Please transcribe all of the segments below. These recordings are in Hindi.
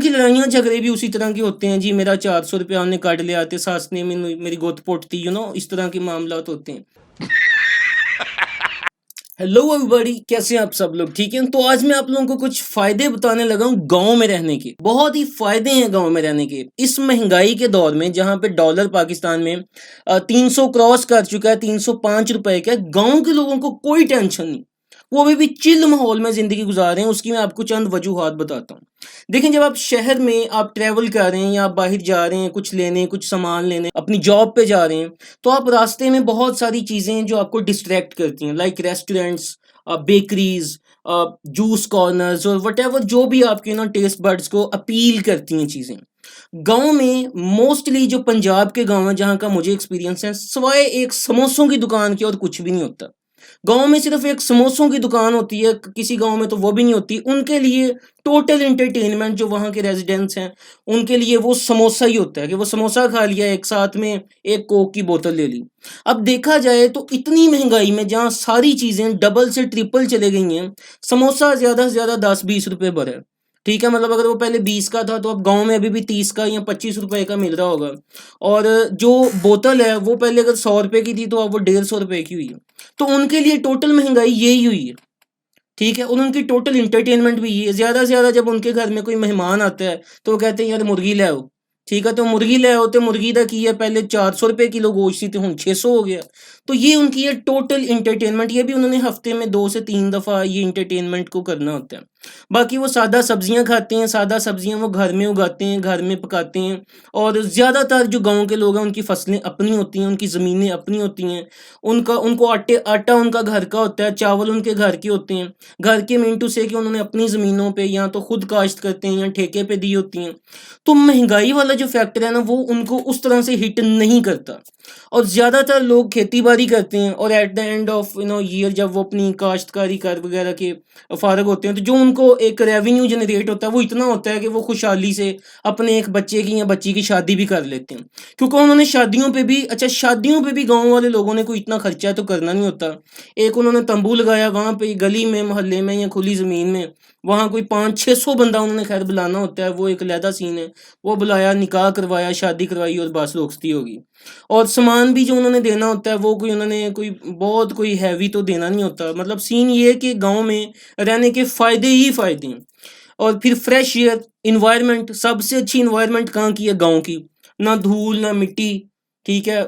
की लड़ाइयाँ झगड़े भी उसी तरह के होते हैं जी, मेरा 400 रुपया उन्होंने काट लिया ते सास ने मेरी गुੱਤ पुੱਟਤੀ, इस तरह के मामलात होते हैं। हेलो एवरीबॉडी, कैसे हैं आप सब लोग? ठीक है, तो आज मैं आप लोगों को कुछ फायदे बताने लगा हूँ गाँव में रहने के। बहुत ही फायदे हैं गाँव में रहने के इस महंगाई के दौर में, जहाँ पे डॉलर पाकिस्तान में 300 क्रॉस कर चुका है, 305 रुपए का। गाँव के लोगों को कोई टेंशन नहीं, वो अभी भी चिल माहौल में जिंदगी गुजार रहे हैं। उसकी मैं आपको चंद वजूहात बताता हूँ। देखें, जब आप शहर में आप ट्रैवल कर रहे हैं या आप बाहर जा रहे हैं कुछ लेने, कुछ सामान लेने, अपनी जॉब पे जा रहे हैं, तो आप रास्ते में बहुत सारी चीजें हैं जो आपको डिस्ट्रैक्ट करती हैं, like restaurants, bakeries, juice corners और वट एवर, जो भी आपके टेस्ट बर्ड्स को अपील करती हैं चीजें। गांव में मोस्टली, जो पंजाब के गांव हैं जहां का मुझे एक्सपीरियंस है, सवाए एक समोसों की दुकान के और कुछ भी नहीं होता। गांव में सिर्फ एक समोसों की दुकान होती है, किसी गांव में तो वो भी नहीं होती। उनके लिए टोटल एंटरटेनमेंट, जो वहाँ के रेजिडेंट्स हैं, उनके लिए वो समोसा ही होता है कि वो समोसा खा लिया, एक साथ में एक कोक की बोतल ले ली। अब देखा जाए तो इतनी महंगाई में, जहाँ सारी चीज़ें डबल से ट्रिपल चले गई हैं, समोसा ज़्यादा से ज़्यादा 10-20 रुपए पर है। ठीक है, मतलब अगर वो पहले 20 का था, तो अब गांव में अभी भी 30 का या 25 रुपए का मिल रहा होगा। और जो बोतल है वो पहले अगर 100 रुपए की थी, तो अब वो 150 रुपए की हुई है। तो उनके लिए टोटल महंगाई यही हुई है। ठीक है, और उनकी टोटल इंटरटेनमेंट भी ये है। ज़्यादा से ज़्यादा जब उनके घर में कोई मेहमान आता है, तो वो कहते हैं यार मुर्गी ले आओ। ठीक है, तो मुर्गी ले आओ, तो मुर्गी का की है पहले 400 रुपए किलो गोश्त थी, तो हूँ 600 हो गया। तो ये उनकी है टोटल इंटरटेनमेंट। ये भी उन्होंने हफ्ते में 2 से 3 दफ़ा ये इंटरटेनमेंट को करना होता है। बाकी वो सादा सब्जियां खाते हैं, सादा सब्जियां वो घर में उगाते हैं, घर में पकाते हैं। और ज़्यादातर जो गांव के लोग हैं, उनकी फसलें अपनी होती हैं, उनकी ज़मीनें अपनी होती हैं। उनको आटा उनका घर का होता है, चावल उनके घर के होते हैं। घर के मीन टू से कि उन्होंने अपनी ज़मीनों पे या तो खुद काश्त करते हैं या ठेके पे दी होती हैं। तो महंगाई वाला जो फैक्टर है ना, वो उनको उस तरह से हिट नहीं करता। और ज़्यादातर लोग खेती बाड़ी करते हैं, और at the end of year, जब वो अपनी काश्तकारी कर वगैरह के फारग होते हैं, तो जो उनको एक रेवेन्यू जनरेट होता है, वो इतना होता है कि वो खुशहाली से अपने एक बच्चे की या बच्ची की शादी भी कर लेते हैं। क्योंकि उन्होंने शादियों पे भी, अच्छा शादियों पे भी गांव वाले लोगों ने कोई इतना खर्चा तो करना नहीं होता। एक उन्होंने तंबू लगाया वहाँ पे, गली में, मोहल्ले में या खुली ज़मीन में, वहाँ कोई 500-600 बंदा उन्होंने खैर बुलाना होता है, वो एक अलहदा सीन है। वो बुलाया, निकाह करवाया, शादी करवाई, और बस रोकती होगी। और सामान भी जो उन्होंने देना होता है, वो कोई उन्होंने कोई हैवी तो देना नहीं होता। मतलब सीन ये है कि गांव में रहने के फ़ायदे ही फ़ायदे हैं। और फिर फ्रेश एयर, इन्वायरमेंट, सबसे अच्छी इन्वायरमेंट कहाँ की है? गांव की। ना धूल, ना मिट्टी। ठीक है,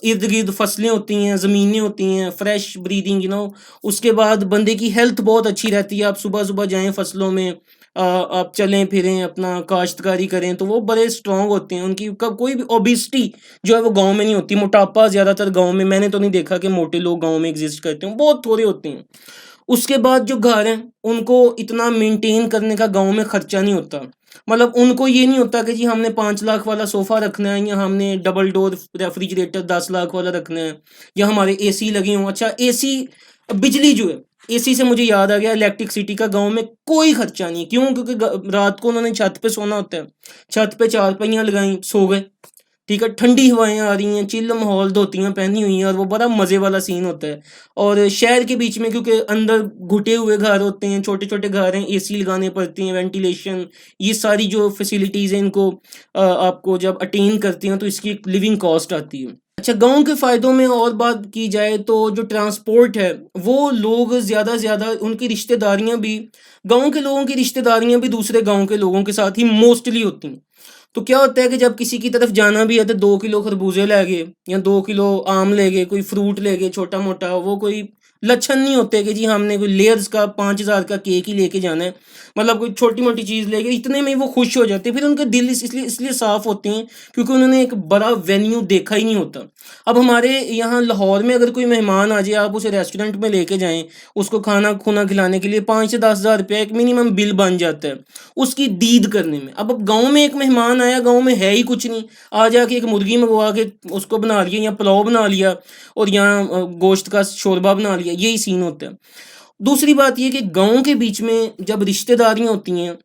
इर्द गिर्द फसलें होती हैं, ज़मीनें होती हैं, फ्रेश ब्रीदिंग, उसके बाद बंदे की हेल्थ बहुत अच्छी रहती है। आप सुबह सुबह जाएं फसलों में, आप चलें फिरें, अपना काश्तकारी करें, तो वो बड़े स्ट्रांग होते हैं। उनकी कब कोई भी ओबिसिटी जो है वो गांव में नहीं होती। मोटापा ज़्यादातर गांव में, मैंने तो नहीं देखा कि मोटे लोग गांव में एग्जिस्ट करते हैं, बहुत थोड़े होते हैं। उसके बाद जो घर हैं, उनको इतना मेंटेन करने का गांव में खर्चा नहीं होता। मतलब उनको ये नहीं होता कि जी हमने 5 लाख वाला सोफा रखना है, या हमने डबल डोर रेफ्रिजरेटर 10 लाख वाला रखना है, या हमारे एसी लगे हों। अच्छा, एसी, बिजली जो है, एसी से मुझे याद आ गया, इलेक्ट्रिसिटी का गांव में कोई खर्चा नहीं। क्यों? क्योंकि रात को उन्होंने छत पे सोना होता है, छत पे चारपाइयाँ लगाई, सो गए। ठीक है, ठंडी हवाएं आ रही हैं, चिल्ल माहौल, धोतियाँ पहनी हुई हैं, और वो बड़ा मज़े वाला सीन होता है। और शहर के बीच में, क्योंकि अंदर घुटे हुए घर होते हैं, छोटे छोटे घर हैं, एसी लगाने पड़ते हैं, वेंटिलेशन, ये सारी जो फैसिलिटीज़ हैं, इनको आपको जब अटेन करती हैं, तो इसकी एक लिविंग कॉस्ट आती है। अच्छा, गांव के फ़ायदों में और बात की जाए, तो जो ट्रांसपोर्ट है, वो लोग ज़्यादा से ज़्यादा, उनकी रिश्तेदारियां भी, गांव के लोगों की रिश्तेदारियां भी दूसरे गांव के लोगों के साथ ही मोस्टली होती हैं। तो क्या होता है कि जब किसी की तरफ जाना भी है, तो 2 किलो खरबूजे ले गए, या 2 किलो आम ले गए, कोई फ्रूट ले गए छोटा मोटा, वो कोई लक्षण नहीं होते कि जी हमने कोई लेयर्स का 5,000 का केक ही लेके जाना है। मतलब कोई छोटी मोटी चीज़ ले गए, इतने में ही वो खुश हो जाते हैं। फिर उनके दिल इसलिए साफ होते हैं, क्योंकि उन्होंने एक बड़ा वेन्यू देखा ही नहीं होता। अब हमारे यहाँ लाहौर में अगर कोई मेहमान आ जाए, आप उसे रेस्टोरेंट में लेके जाएं, उसको खाना खुना खिलाने के लिए 5 से 10 हज़ार रुपया एक मिनिमम बिल बन जाता है उसकी दीद करने में। अब गांव में एक मेहमान आया, गांव में है ही कुछ नहीं, आ जाके एक मुर्गी मंगवा के उसको बना लिया, या पुलाव बना लिया, और यहाँ गोश्त का शोरबा बना लिया, यही सीन होता है। दूसरी बात ये कि गांव के बीच में जब रिश्तेदारियां होती हैं,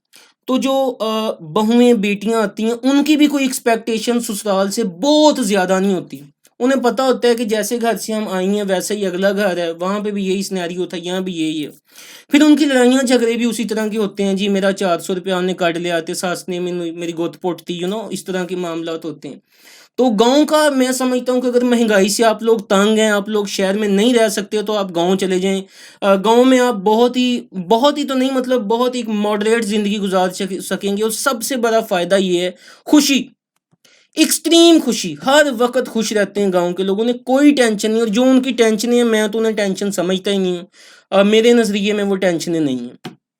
तो जो बहुएं बेटियां आती हैं, उनकी भी कोई एक्सपेक्टेशन ससुराल से बहुत ज़्यादा नहीं होती। उन्हें पता होता है कि जैसे घर से हम आई हैं वैसे ही अगला घर है, वहाँ पे भी यही सिनेरियो था, यहाँ भी यही है। फिर उनकी लड़ाइयाँ झगड़े भी उसी तरह के होते हैं, जी मेरा 400 रुपया हमने काट लिया, आते सास ने मेरी गोद पोट थी, इस तरह के मामला होते हैं। तो गाँव का मैं समझता हूँ कि अगर महँगाई से आप लोग तंग हैं, आप लोग शहर में नहीं रह सकते, तो आप गाँव चले जाएँ। गाँव में आप बहुत ही तो नहीं, मतलब बहुत ही मॉडरेट ज़िंदगी गुज़ार सकेंगे, और सबसे बड़ा फ़ायदा ये है खुशी, एक्सट्रीम खुशी, हर वक़्त खुश रहते हैं गाँव के लोग, उन्हें कोई टेंशन नहीं, और जो उनकी टेंशनें हैं, मैं तो उन्हें टेंशन समझता ही नहीं हूँ। मेरे नज़रिए में वो टेंशनें नहीं हैं।